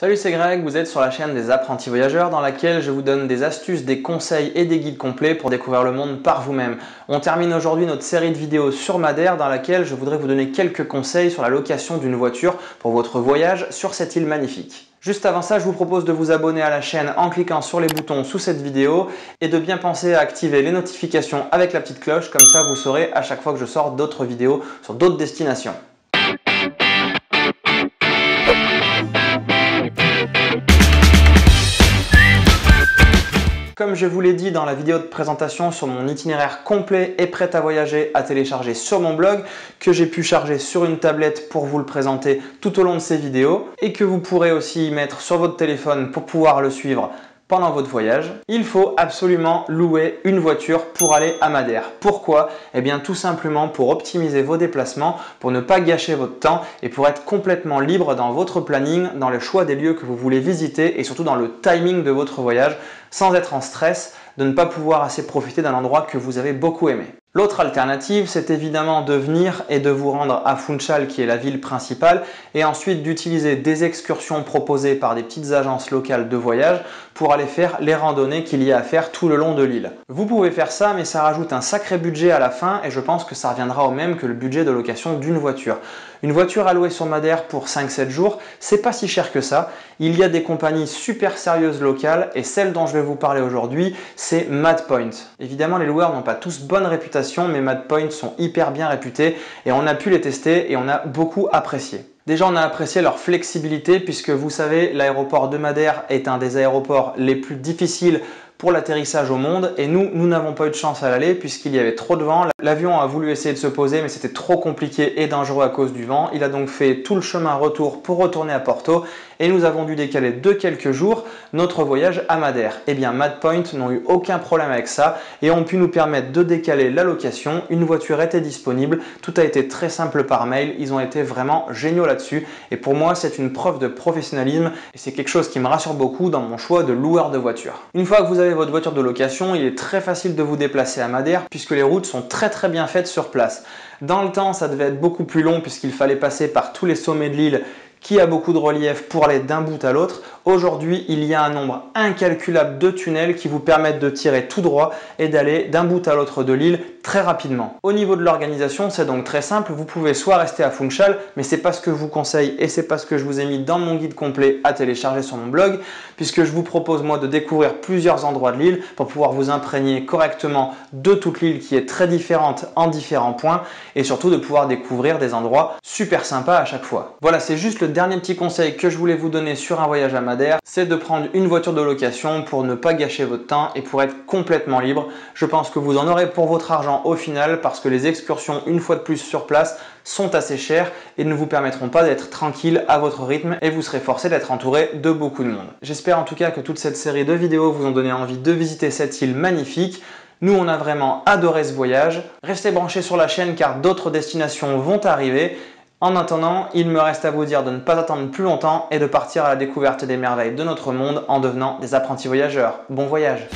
Salut, c'est Greg, vous êtes sur la chaîne des apprentis voyageurs dans laquelle je vous donne des astuces, des conseils et des guides complets pour découvrir le monde par vous-même. On termine aujourd'hui notre série de vidéos sur Madère dans laquelle je voudrais vous donner quelques conseils sur la location d'une voiture pour votre voyage sur cette île magnifique. Juste avant ça, je vous propose de vous abonner à la chaîne en cliquant sur les boutons sous cette vidéo et de bien penser à activer les notifications avec la petite cloche, comme ça vous saurez à chaque fois que je sors d'autres vidéos sur d'autres destinations. Comme je vous l'ai dit dans la vidéo de présentation sur mon itinéraire complet et prêt à voyager à télécharger sur mon blog, que j'ai pu charger sur une tablette pour vous le présenter tout au long de ces vidéos et que vous pourrez aussi y mettre sur votre téléphone pour pouvoir le suivre pendant votre voyage, il faut absolument louer une voiture pour aller à Madère. Pourquoi? Eh bien tout simplement pour optimiser vos déplacements, pour ne pas gâcher votre temps et pour être complètement libre dans votre planning, dans le choix des lieux que vous voulez visiter et surtout dans le timing de votre voyage, sans être en stress de ne pas pouvoir assez profiter d'un endroit que vous avez beaucoup aimé. L'autre alternative, c'est évidemment de venir et de vous rendre à Funchal, qui est la ville principale, et ensuite d'utiliser des excursions proposées par des petites agences locales de voyage pour aller faire les randonnées qu'il y a à faire tout le long de l'île. Vous pouvez faire ça, mais ça rajoute un sacré budget à la fin, et je pense que ça reviendra au même que le budget de location d'une voiture. Une voiture à louer sur Madère pour 5-7 jours, c'est pas si cher que ça. Il y a des compagnies super sérieuses locales, et celle dont je vais vous parler aujourd'hui, c'est MadPoint. Évidemment, les loueurs n'ont pas tous bonne réputation, mais MadPoint sont hyper bien réputés et on a pu les tester et on a beaucoup apprécié. Déjà, on a apprécié leur flexibilité puisque vous savez, l'aéroport de Madère est un des aéroports les plus difficiles pour l'atterrissage au monde et nous n'avons pas eu de chance à l'aller puisqu'il y avait trop de vent. L'avion a voulu essayer de se poser mais c'était trop compliqué et dangereux à cause du vent. Il a donc fait tout le chemin retour pour retourner à Porto et nous avons dû décaler de quelques jours notre voyage à Madère. Eh bien MadPoint n'ont eu aucun problème avec ça et ont pu nous permettre de décaler la location. Une voiture était disponible, tout a été très simple par mail, ils ont été vraiment géniaux là-dessus et pour moi c'est une preuve de professionnalisme et c'est quelque chose qui me rassure beaucoup dans mon choix de loueur de voiture. Une fois que vous avez votre voiture de location, il est très facile de vous déplacer à Madère puisque les routes sont très bien faites sur place. Dans le temps, ça devait être beaucoup plus long puisqu'il fallait passer par tous les sommets de l'île qui a beaucoup de relief pour aller d'un bout à l'autre. Aujourd'hui, il y a un nombre incalculable de tunnels qui vous permettent de tirer tout droit et d'aller d'un bout à l'autre de l'île très rapidement. Au niveau de l'organisation, c'est donc très simple. Vous pouvez soit rester à Funchal, mais c'est pas ce que je vous conseille et c'est pas ce que je vous ai mis dans mon guide complet à télécharger sur mon blog, puisque je vous propose moi de découvrir plusieurs endroits de l'île pour pouvoir vous imprégner correctement de toute l'île qui est très différente en différents points et surtout de pouvoir découvrir des endroits super sympas à chaque fois. Voilà, c'est juste le dernier petit conseil que je voulais vous donner sur un voyage à Madère, c'est de prendre une voiture de location pour ne pas gâcher votre temps et pour être complètement libre. Je pense que vous en aurez pour votre argent au final parce que les excursions une fois de plus sur place sont assez chères et ne vous permettront pas d'être tranquille à votre rythme et vous serez forcé d'être entouré de beaucoup de monde. J'espère en tout cas que toute cette série de vidéos vous ont donné envie de visiter cette île magnifique. Nous, on a vraiment adoré ce voyage. Restez branchés sur la chaîne car d'autres destinations vont arriver. En attendant, il me reste à vous dire de ne pas attendre plus longtemps et de partir à la découverte des merveilles de notre monde en devenant des apprentis voyageurs. Bon voyage!